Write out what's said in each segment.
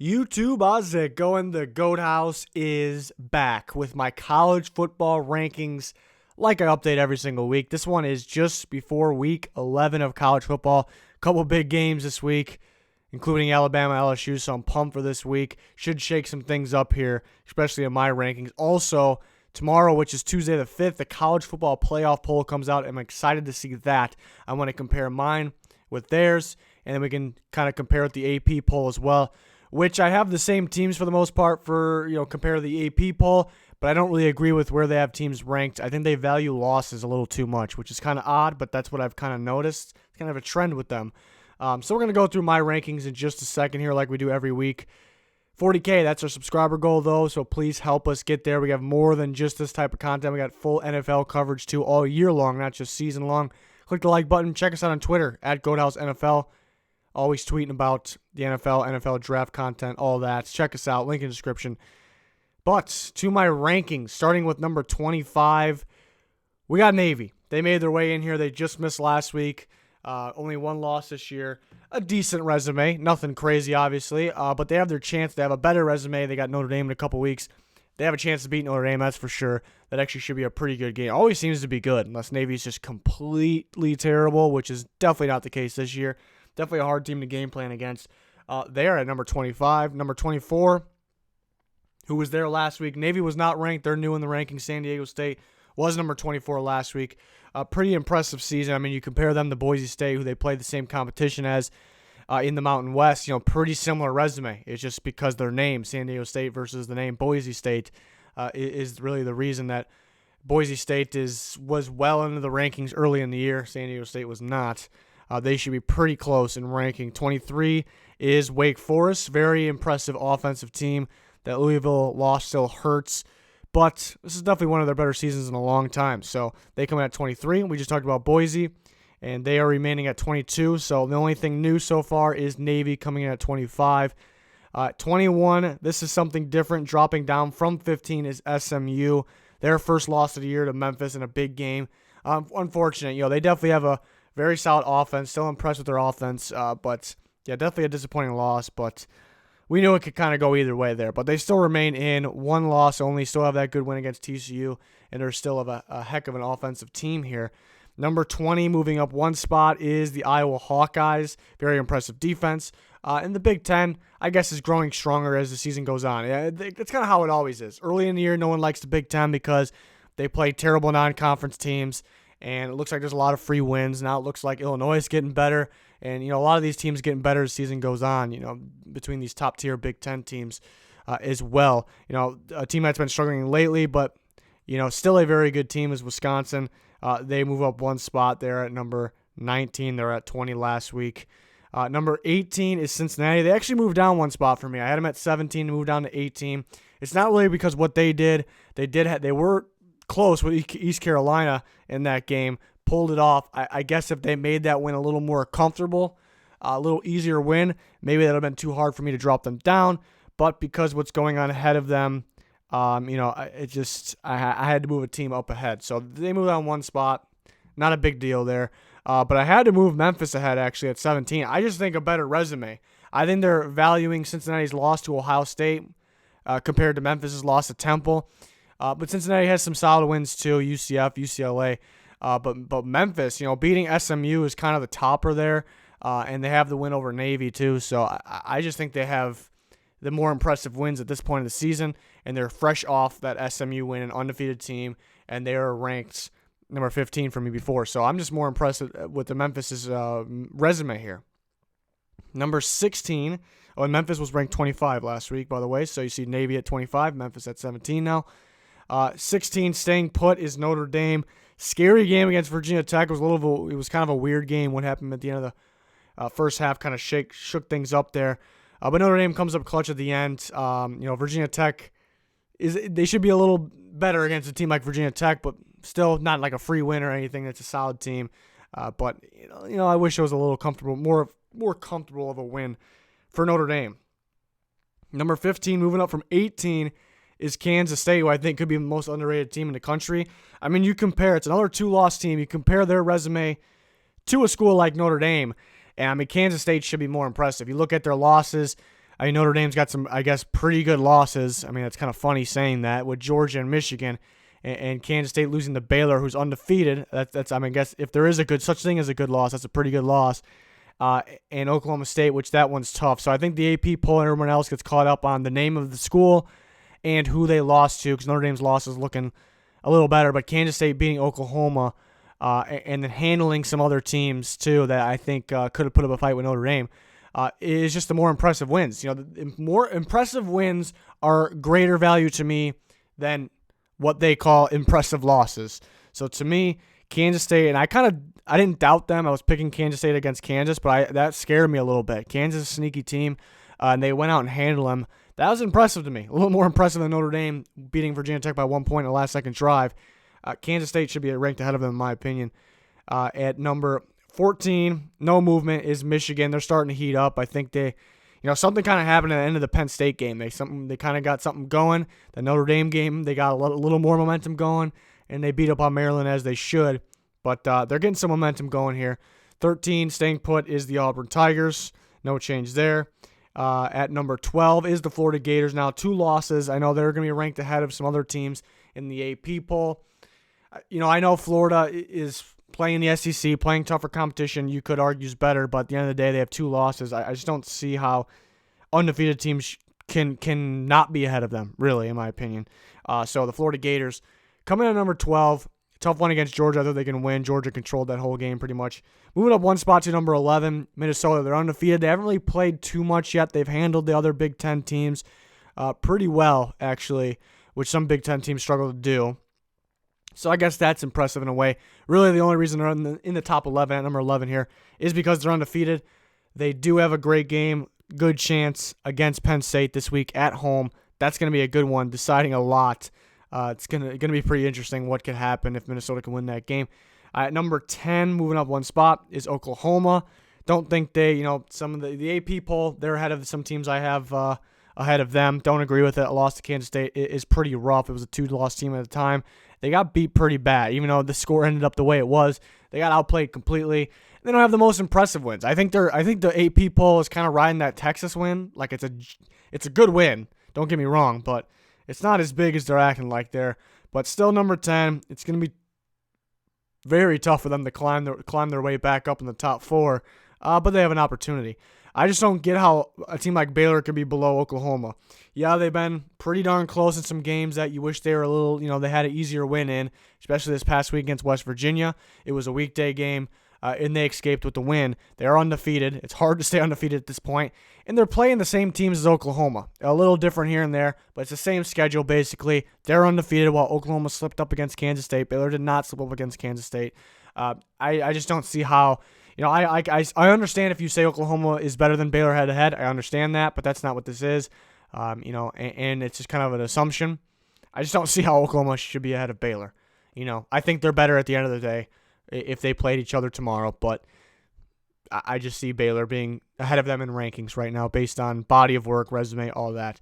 YouTube, how's it going? The Goat House is back with my college football rankings like I update every single week. This one is just before week 11 of college football. A couple big games this week, including Alabama, LSU, so I'm pumped for this week. Should shake some things up here, especially in my rankings. Also, tomorrow, which is Tuesday the 5th, the college football playoff poll comes out. I'm excited to see that. I want to compare mine with theirs, and then we can kind of compare with the AP poll as well, which I have the same teams for the most part for, compare the AP poll, but I don't really agree with where they have teams ranked. I think they value losses a little too much, which is kind of odd, but that's what I've kind of noticed. It's kind of a trend with them. So we're going to go through my rankings in just a second here like we do every week. 40K, that's our subscriber goal, though, so please help us get there. We have more than just this type of content. We got full NFL coverage, too, all year long, not just season long. Click the like button. Check us out on Twitter, @GoatHouseNFL. Always tweeting about the NFL draft content, all that. Check us out, link in the description. But to my rankings, starting with number 25, we got Navy. They made their way in here. They just missed last week. Only one loss this year. A decent resume. Nothing crazy, obviously. But they have their chance. They have a better resume. They got Notre Dame in a couple weeks. They have a chance to beat Notre Dame, that's for sure. That actually should be a pretty good game. Always seems to be good, unless Navy's just completely terrible, which is definitely not the case this year. Definitely a hard team to game plan against. They are at number 25. Number 24, who was there last week. Navy was not ranked. They're new in the rankings. San Diego State was number 24 last week. A pretty impressive season. I mean, you compare them to Boise State, who they played the same competition as in the Mountain West. Pretty similar resume. It's just because their name, San Diego State versus the name Boise State, is really the reason that Boise State was well into the rankings early in the year. San Diego State was not. They should be pretty close in ranking. 23 is Wake Forest. Very impressive offensive team. That Louisville loss still hurts. But this is definitely one of their better seasons in a long time. So they come in at 23. We just talked about Boise, and they are remaining at 22. So the only thing new so far is Navy coming in at 25. 21, this is something different. Dropping down from 15 is SMU. Their first loss of the year to Memphis in a big game. Unfortunate. They definitely have a very solid offense. Still impressed with their offense. But, yeah, definitely a disappointing loss. But we knew it could kind of go either way there. But they still remain in one loss only. Still have that good win against TCU. And they're still a heck of an offensive team here. Number 20, moving up one spot, is the Iowa Hawkeyes. Very impressive defense. And the Big Ten, I guess, is growing stronger as the season goes on. Yeah, that's kind of how it always is. Early in the year, no one likes the Big Ten because they play terrible non-conference teams. And it looks like there's a lot of free wins. Now it looks like Illinois is getting better. And, a lot of these teams getting better as the season goes on, between these top-tier Big Ten teams as well. A team that's been struggling lately, but, still a very good team is Wisconsin. They move up one spot. They're at number 19. They're at 20 last week. Number 18 is Cincinnati. They actually moved down one spot for me. I had them at 17, moved down to 18. It's not really because what they did. They were close with East Carolina in that game, pulled it off. I guess if they made that win a little more comfortable, a little easier win, maybe that would have been too hard for me to drop them down. But because what's going on ahead of them, I had to move a team up ahead. So they moved on one spot. Not a big deal there. But I had to move Memphis ahead, actually, at 17. I just think a better resume. I think they're valuing Cincinnati's loss to Ohio State compared to Memphis' loss to Temple. But Cincinnati has some solid wins too, UCF, UCLA. But Memphis, beating SMU is kind of the topper there. And they have the win over Navy too. So I just think they have the more impressive wins at this point of the season. And they're fresh off that SMU win, an undefeated team. And they are ranked number 15 for me before. So I'm just more impressed with the Memphis' resume here. Number 16. Oh, and Memphis was ranked 25 last week, by the way. So you see Navy at 25, Memphis at 17 now. 16, staying put, is Notre Dame. Scary game against Virginia Tech. It was kind of a weird game. What happened at the end of the first half kind of shook things up there. But Notre Dame comes up clutch at the end. Virginia Tech they should be a little better against a team like Virginia Tech, but still not like a free win or anything. It's a solid team. But I wish it was a little comfortable, more comfortable of a win for Notre Dame. Number 15, moving up from 18, is Kansas State, who I think could be the most underrated team in the country. I mean, it's another 2-loss team. You compare their resume to a school like Notre Dame, and Kansas State should be more impressive. You look at their losses, I mean, Notre Dame's got some, I guess, pretty good losses. I mean, it's kind of funny saying that with Georgia and Michigan, and Kansas State losing to Baylor, who's undefeated. That's I mean, I guess if there is a good such thing as a good loss, that's a pretty good loss. And Oklahoma State, which that one's tough. So I think the AP poll and everyone else gets caught up on the name of the school and who they lost to, because Notre Dame's loss is looking a little better. But Kansas State beating Oklahoma and then handling some other teams too that I think could have put up a fight with Notre Dame is just the more impressive wins. You know, the more impressive wins are greater value to me than what they call impressive losses. So to me, Kansas State, and I didn't doubt them. I was picking Kansas State against Kansas, but that scared me a little bit. Kansas is a sneaky team, and they went out and handled them. That was impressive to me. A little more impressive than Notre Dame beating Virginia Tech by 1 point in the last second drive. Kansas State should be ranked ahead of them, in my opinion. At number 14, no movement, is Michigan. They're starting to heat up. I think something kind of happened at the end of the Penn State game. They kind of got something going. The Notre Dame game, they got a little more momentum going, and they beat up on Maryland as they should. But they're getting some momentum going here. 13, staying put, is the Auburn Tigers. No change there. At number 12 is the Florida Gators. Now, 2 losses. I know they're going to be ranked ahead of some other teams in the AP poll. I know Florida is playing the SEC, playing tougher competition. You could argue is better, but at the end of the day, they have 2 losses. I just don't see how undefeated teams can not be ahead of them, really, in my opinion. So the Florida Gators coming in at number 12. Tough one against Georgia. I thought they can win. Georgia controlled that whole game pretty much. Moving up 1 spot to number 11, Minnesota. They're undefeated. They haven't really played too much yet. They've handled the other Big Ten teams pretty well, actually, which some Big Ten teams struggle to do. So I guess that's impressive in a way. Really, the only reason they're in the top 11 at number 11 here is because they're undefeated. They do have a great game, good chance against Penn State this week at home. That's going to be a good one, deciding a lot. It's gonna be pretty interesting what could happen if Minnesota can win that game. At number 10, moving up 1 spot, is Oklahoma. Don't think some of the AP poll, they're ahead of some teams I have ahead of them. Don't agree with it. A loss to Kansas State is pretty rough. It was a 2-loss team at the time. They got beat pretty bad, even though the score ended up the way it was. They got outplayed completely. They don't have the most impressive wins. I think the AP poll is kind of riding that Texas win. Like it's a good win. Don't get me wrong, but it's not as big as they're acting like there. But still, number 10. It's going to be very tough for them to climb their way back up in the top 4. But they have an opportunity. I just don't get how a team like Baylor could be below Oklahoma. Yeah, they've been pretty darn close in some games that you wish they were a little, they had an easier win in, especially this past week against West Virginia. It was a weekday game, and they escaped with the win. They are undefeated. It's hard to stay undefeated at this point. And they're playing the same teams as Oklahoma. A little different here and there, but it's the same schedule, basically. They're undefeated while Oklahoma slipped up against Kansas State. Baylor did not slip up against Kansas State. I just don't see how. I understand if you say Oklahoma is better than Baylor head-to-head. I understand that, but that's not what this is. And it's just kind of an assumption. I just don't see how Oklahoma should be ahead of Baylor. I think they're better at the end of the day if they played each other tomorrow, but I just see Baylor being ahead of them in rankings right now based on body of work, resume, all that.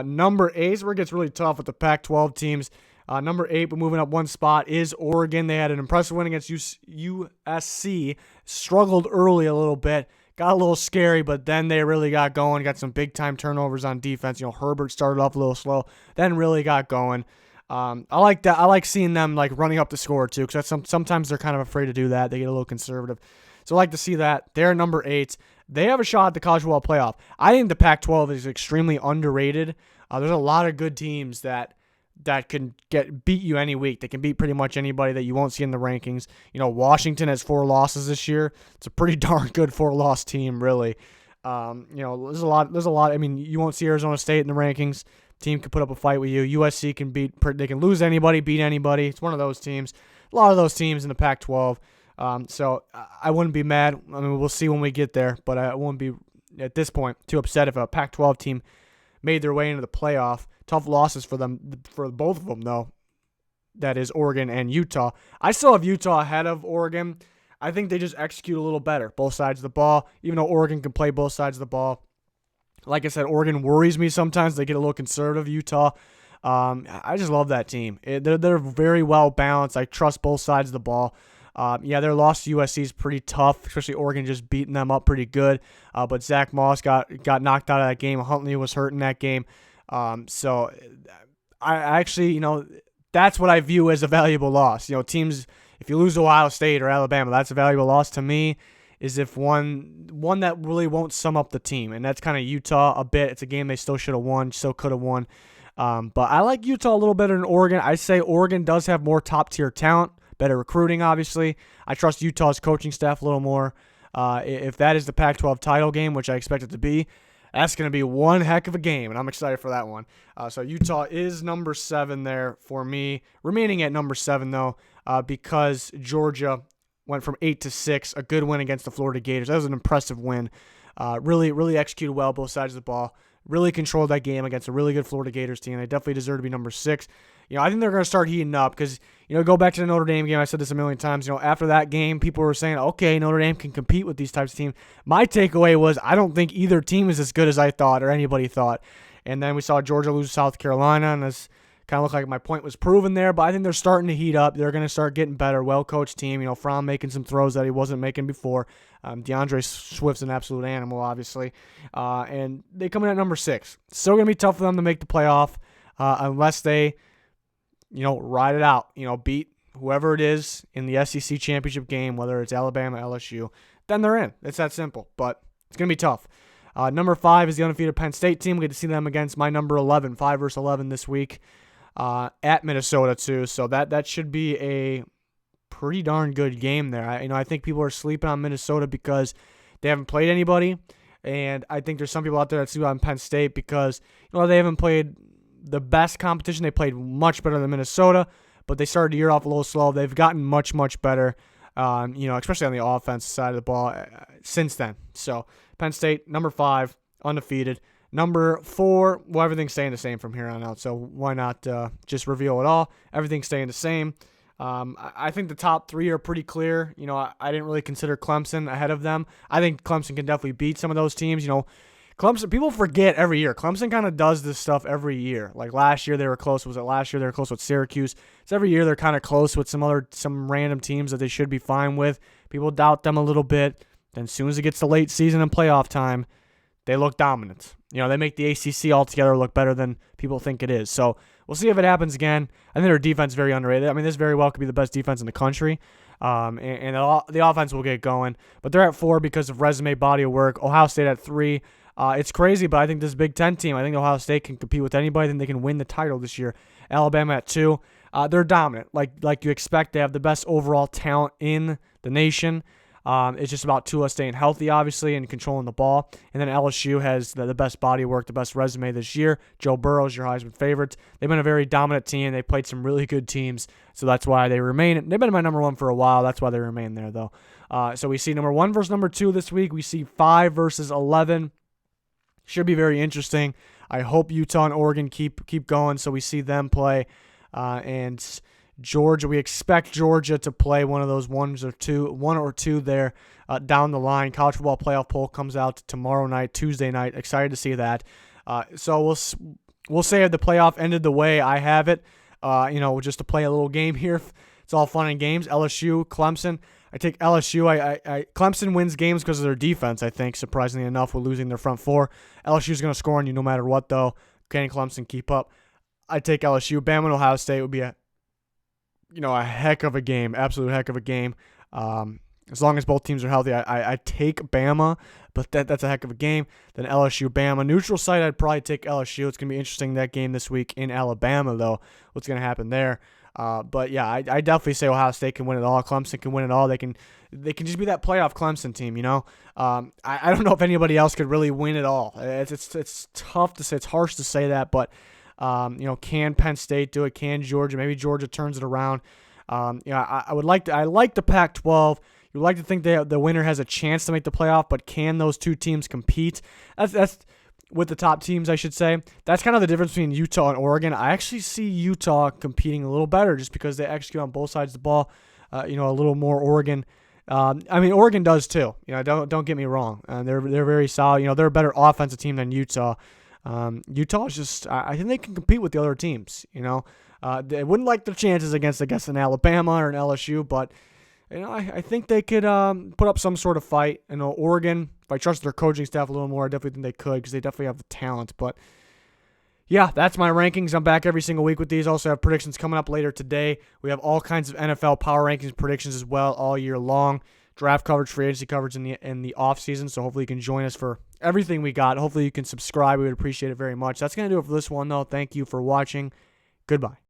Number 8 is where it gets really tough with the Pac-12 teams. Number 8, but moving up 1 spot, is Oregon. They had an impressive win against USC. Struggled early a little bit. Got a little scary, but then they really got going. Got some big-time turnovers on defense. Herbert started off a little slow, then really got going. I like that. I like seeing them running up the score too, because sometimes they're kind of afraid to do that. They get a little conservative. So I like to see that. They're number 8. They have a shot at the college football playoff. I think the Pac-12 is extremely underrated. There's a lot of good teams that can beat you any week. They can beat pretty much anybody that you won't see in the rankings. Washington has 4 losses this year. It's a pretty darn good 4-loss team, really. There's a lot. I mean, you won't see Arizona State in the rankings. Team can put up a fight with you. USC they can lose anybody, beat anybody. It's one of those teams. A lot of those teams in the Pac-12. So I wouldn't be mad. I mean, we'll see when we get there, but I wouldn't be at this point too upset if a Pac-12 team made their way into the playoff. Tough losses for them, for both of them, though. That is Oregon and Utah. I still have Utah ahead of Oregon. I think they just execute a little better, both sides of the ball, even though Oregon can play both sides of the ball. Like I said, Oregon worries me sometimes. They get a little conservative. Utah, I just love that team. They're very well balanced. I trust both sides of the ball. Yeah, their loss to USC is pretty tough, especially Oregon just beating them up pretty good. But Zach Moss got knocked out of that game. Huntley was hurt in that game. So I actually, that's what I view as a valuable loss. Teams, if you lose to Ohio State or Alabama, that's a valuable loss to me. Is if one that really won't sum up the team, and that's kind of Utah a bit. It's a game they still should have won, still could have won. But I like Utah a little better than Oregon. I say Oregon does have more top-tier talent, better recruiting, obviously. I trust Utah's coaching staff a little more. If that is the Pac-12 title game, which I expect it to be, that's going to be one heck of a game, and I'm excited for that one. So Utah is number 7 there for me. Remaining at number 7, though, because Georgia went from 8-6, a good win against the Florida Gators. That was an impressive win. Really executed well both sides of the ball. Really controlled that game against a really good Florida Gators team. They definitely deserve to be number 6. I think they're going to start heating up because, go back to the Notre Dame game. I said this a million times. After that game, people were saying, okay, Notre Dame can compete with these types of teams. My takeaway was I don't think either team is as good as I thought or anybody thought. And then we saw Georgia lose to South Carolina, and this kind of looked like my point was proven there. But I think they're starting to heat up. They're going to start getting better. Well-coached team. Fromm making some throws that he wasn't making before. DeAndre Swift's an absolute animal, obviously. And they come in at number 6. Still going to be tough for them to make the playoff unless they, ride it out. Beat whoever it is in the SEC championship game, whether it's Alabama, LSU. Then they're in. It's that simple. But it's going to be tough. Number 5 is the undefeated Penn State team. We get to see them against my number 11, 5 versus 11 this week at Minnesota too. So that should be a pretty darn good game there. I think people are sleeping on Minnesota because they haven't played anybody, and I think there's some people out there that sleep on Penn State because they haven't played the best competition. They played much better than Minnesota, but they started the year off a little slow. They've gotten much better. Especially on the offensive side of the ball since then. So Penn State, number 5, undefeated. Number 4, well, everything's staying the same from here on out, so why not just reveal it all? Everything's staying the same. I think the top 3 are pretty clear. I didn't really consider Clemson ahead of them. I think Clemson can definitely beat some of those teams. Clemson, people forget every year. Clemson kind of does this stuff every year. Like last year they were close. Was it last year they were close with Syracuse? It's every year they're kind of close with some random teams that they should be fine with. People doubt them a little bit. Then as soon as it gets to late season and playoff time, they look dominant. They make the ACC altogether look better than people think it is. So we'll see if it happens again. I think their defense is very underrated. This very well could be the best defense in the country. And the offense will get going. But they're at 4 because of resume, body of work. Ohio State at 3. It's crazy, but I think this Big Ten team, I think Ohio State can compete with anybody. I think they can win the title this year. Alabama at 2. They're dominant. Like you expect, they have the best overall talent in the nation. It's just about Tua staying healthy, obviously, and controlling the ball. And then LSU has the best body of work, the best resume this year. Joe Burrow's your Heisman favorite. They've been a very dominant team. They played some really good teams, so that's why they remain. They've been my number 1 for a while. That's why they remain there, though. So we see number 1 versus number 2 this week. We see 5 versus 11. Should be very interesting. I hope Utah and Oregon keep going, so we see them play. And Georgia, we expect Georgia to play one of those one or two there down the line. College football playoff poll comes out tomorrow night, Tuesday night. Excited to see that. So we'll say if the playoff ended the way I have it, just to play a little game here. It's all fun and games. LSU, Clemson. I take LSU. Clemson wins games because of their defense, I think, surprisingly enough, with losing their front 4. LSU's going to score on you no matter what, though. Can Clemson keep up? I take LSU. Bama and Ohio State would be a heck of a game, absolute heck of a game. As long as both teams are healthy, I take Bama, but that's a heck of a game. Then LSU, Bama. Neutral site, I'd probably take LSU. It's going to be interesting, that game this week in Alabama, though, what's going to happen there. But yeah, I definitely say Ohio State can win it all. Clemson can win it all. They can just be that playoff Clemson team, I don't know if anybody else could really win it all. It's tough to say. It's harsh to say that, but can Penn State do it? Can Georgia? Maybe Georgia turns it around. I like the Pac-12. You would like to think the winner has a chance to make the playoff, but can those two teams compete? That's with the top teams, I should say. That's kind of the difference between Utah and Oregon. I actually see Utah competing a little better just because they execute on both sides of the ball. A little more Oregon. Oregon does too. Don't get me wrong. They're very solid. They're a better offensive team than Utah. Utah is just, I think they can compete with the other teams. They wouldn't like their chances against, I guess, an Alabama or an LSU, but I think they could put up some sort of fight. Oregon, if I trust their coaching staff a little more, I definitely think they could because they definitely have the talent. But yeah, that's my rankings. I'm back every single week with these. Also have predictions coming up later today. We have all kinds of NFL power rankings predictions as well all year long. Draft coverage, free agency coverage in the off season. So hopefully you can join us for everything we got. Hopefully you can subscribe. We would appreciate it very much. That's going to do it for this one, though. Thank you for watching. Goodbye.